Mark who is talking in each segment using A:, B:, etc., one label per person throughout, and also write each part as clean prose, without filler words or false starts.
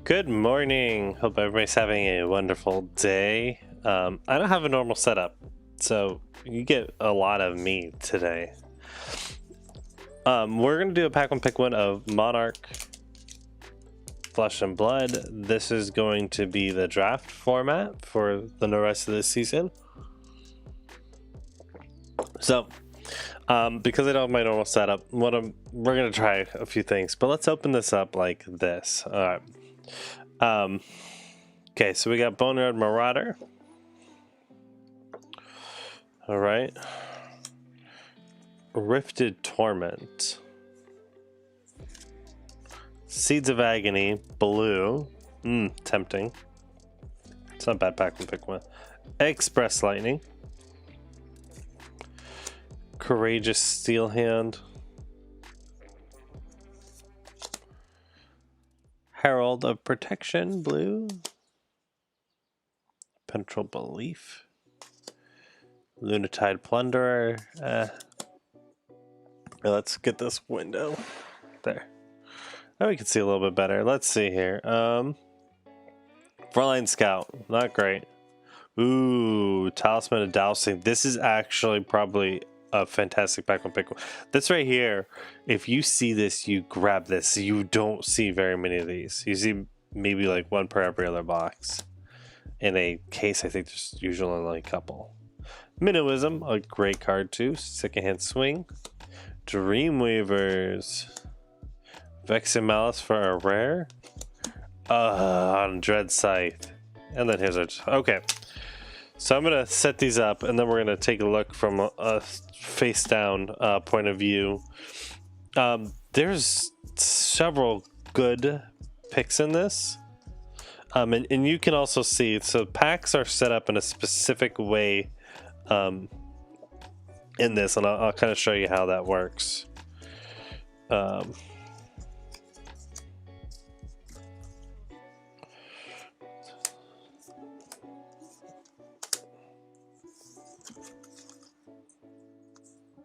A: Good morning. Hope everybody's having a wonderful day. I don't have a normal setup, so you get a lot of me today. We're going to do a pack one pick one of Monarch Flesh and Blood. This is going to be the draft format for the rest of this season. So, because I don't have my normal setup, we're going to try a few things, but let's open this up like this. All right. Okay, so we got Boneyard Marauder. All right. Rifted Torment. Seeds of Agony, blue. Tempting. It's not a bad pack to pick one. Express Lightning. Courageous Steel Hand. Herald of Protection, blue. Penetrable Belief. Lunatide Plunderer. Let's get this window. There. Now we can see a little bit better. Let's see here. Frontline Scout. Not great. Ooh, Talisman of Dowsing. This is actually probably a fantastic pack one pick one. This right here, if you see this, you grab this. You don't see very many of these. You see maybe like one per every other box. In a case, I think there's usually only a couple. Minnowism, a great card too. Secondhand Swing. Dreamweavers. Vexing Malice for a rare. On Dread Scythe. And then here's our... Okay. So I'm going to set these up, and then we're going to take a look from a face-down point of view. There's several good picks in this. And you can also see, so packs are set up in a specific way in this, and I'll kind of show you how that works.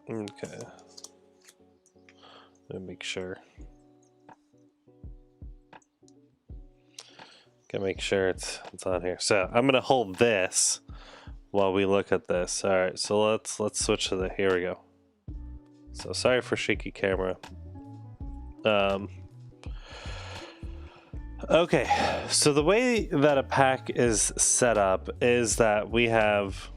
A: Okay. Let me make sure. Gotta make sure it's on here. So I'm gonna hold this while we look at this. All right. So let's switch to the. Here we go. So sorry for shaky camera. Okay. So the way that a pack is set up is that we have.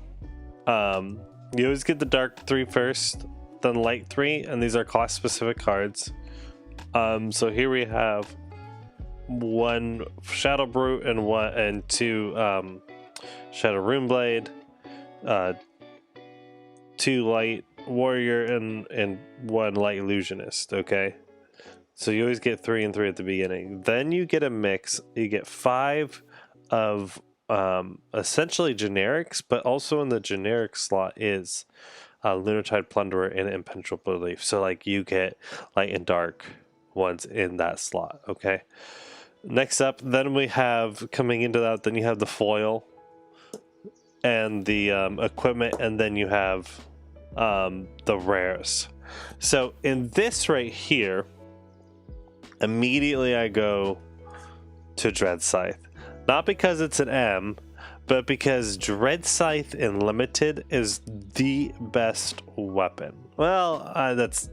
A: You always get the dark 3 first, then light 3, and these are class specific cards. So here we have 1 Shadow Brute and 2 Shadow Runeblade, 2 Light Warrior and 1 Light Illusionist. Okay, so you always get 3 and 3 at the beginning. Then you get a mix. You get 5 of essentially generics, but also in the generic slot is Lunatide Plunderer and Impenetrable Belief. So like you get light and dark ones in that slot. Okay. Next up, then we have coming into that. Then you have the foil and the equipment, and then you have the rares. So in this right here, immediately I go to Dread Scythe. Not because it's an M, but because Dread Scythe in Limited is the best weapon. Well, it's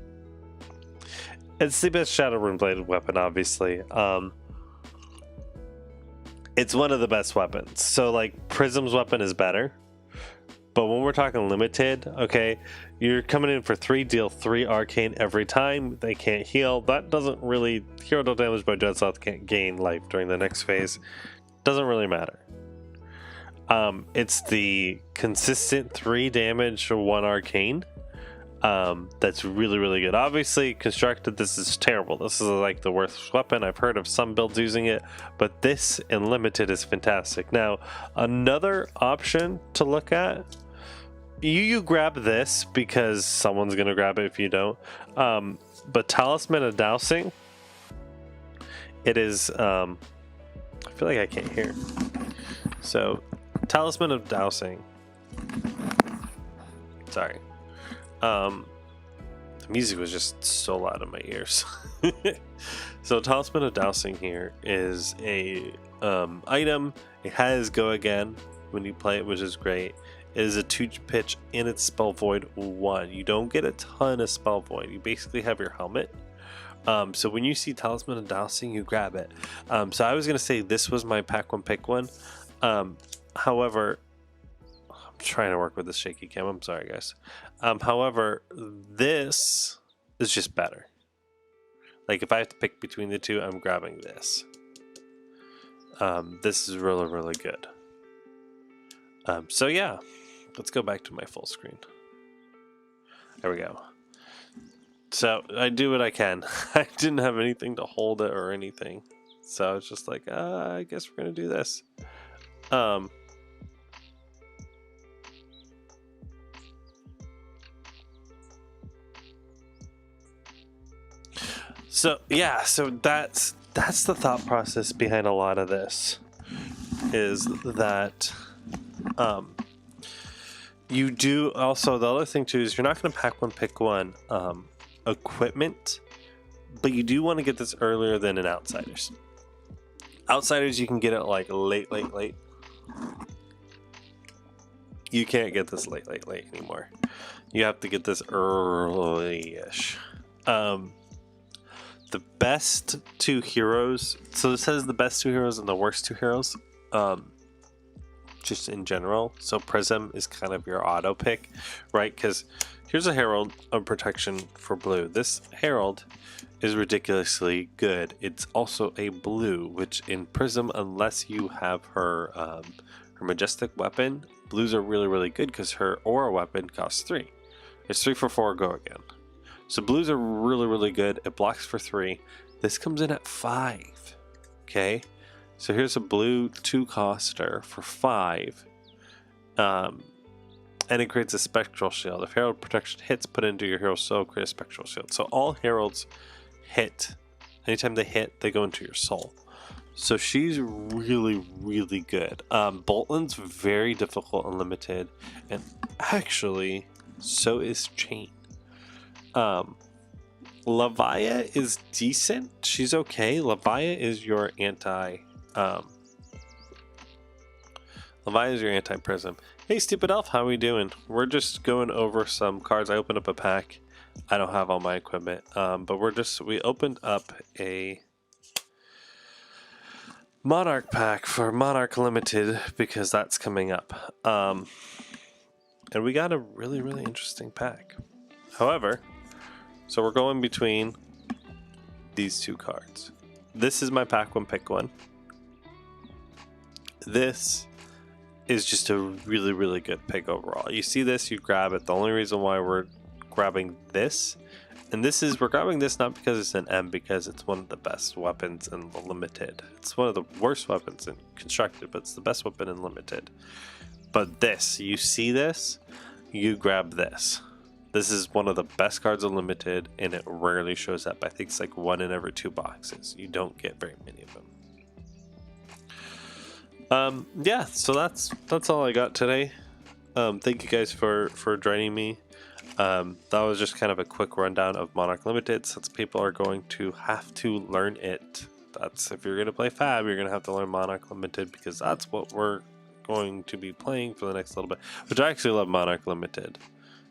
A: the best Shadow Runeblade weapon, obviously. It's one of the best weapons. So, like, Prism's weapon is better. But when we're talking Limited, okay, you're coming in for 3, deal 3 Arcane every time. They can't heal. That doesn't really... Hero dealt damage by Dread Scythe can't gain life during the next phase. Doesn't really matter. It's the consistent 3 damage for 1 arcane. That's really, really good. Obviously, constructed, this is terrible. This is like the worst weapon. I've heard of some builds using it, but this in Limited is fantastic. Now, another option to look at, you grab this because someone's gonna grab it if you don't. But Talisman of Dowsing, it is. I feel like I can't hear. So, Talisman of Dowsing. Sorry. music was just so loud in my ears. So Talisman of Dowsing here is a item. It has Go Again when you play it, which is great. It is a 2 pitch and it's Spell Void 1. You don't get a ton of Spell Void. You basically have your helmet. So when you see Talisman of Dowsing, you grab it. So I was going to say this was my pack one pick one. However, I'm trying to work with this shaky cam. I'm sorry, guys. However, this is just better. Like if I have to pick between the two, I'm grabbing this. This is really, really good. So yeah, let's go back to my full screen. There we go. So I do what I can. I didn't have anything to hold it or anything. So it's just like, I guess we're going to do this. So yeah, so that's the thought process behind a lot of this, is that you do also, the other thing too is you're not going to pack one pick one equipment, but you do want to get this earlier than in Outsiders. Outsiders you can get it like late. You can't get this late anymore. You have to get this early-ish. The best 2 heroes, so it says the best 2 heroes and the worst 2 heroes, just in general. So Prism is kind of your auto pick, right? Because here's a Herald of Protection for blue. This Herald is ridiculously good. It's also a blue, which in Prism, unless you have her Majestic weapon, blues are really, really good because her Aura weapon costs 3. It's 3 for 4, Go Again. So blues are really, really good. It blocks for 3. This comes in at 5. Okay. So here's a blue 2-coster for 5. And it creates a Spectral Shield. If Herald Protection hits, put into your hero soul, create a Spectral Shield. So all Heralds hit. Anytime they hit, they go into your soul. So she's really, really good. Boltland's very difficult and limited. And actually, so is Chain. Lavaya is decent. She's okay. Lavaya is your anti-prism. Hey, Stupid Elf, how we doing? We're just going over some cards. I opened up a pack. I don't have all my equipment, but we opened up a Monarch pack for Monarch Limited because that's coming up. And we got a really, really interesting pack. However, so we're going between these 2 cards. This is my pack one pick one. This is just a really, really good pick overall. You see this, you grab it. The only reason why we're grabbing this, and we're grabbing this not because it's an M, because it's one of the best weapons in the limited. It's one of the worst weapons in constructed, but it's the best weapon in limited. But this, you see this, you grab this. This is one of the best cards in limited, and it rarely shows up. I think it's like 1 in every 2 boxes. You don't get very many of them. Yeah, so that's all I got today. Thank you guys for joining me. That was just kind of a quick rundown of Monarch Limited, since people are going to have to learn it. That's, if you're going to play FaB, you're going to have to learn Monarch Limited, because that's what we're going to be playing for the next little bit. Which I actually love Monarch Limited.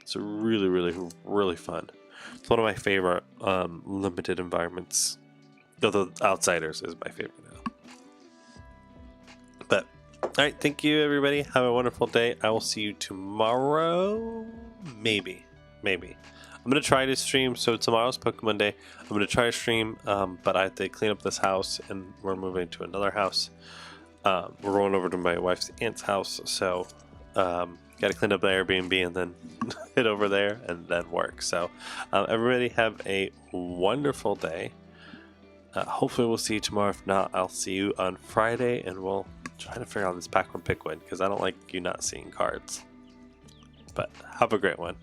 A: It's really, really, really fun. It's one of my favorite limited environments. Although Outsiders is my favorite now. But, alright, thank you everybody. Have a wonderful day. I will see you tomorrow. Maybe. I'm going to try to stream. So tomorrow's Pokemon Day. I'm going to try to stream, but I have to clean up this house, and we're moving to another house. We're going over to my wife's aunt's house. So, got to clean up the Airbnb and then head over there and then work. So everybody have a wonderful day. Hopefully we'll see you tomorrow. If not, I'll see you on Friday, and we'll try to figure out this pack one pick one, because I don't like you not seeing cards. But have a great one.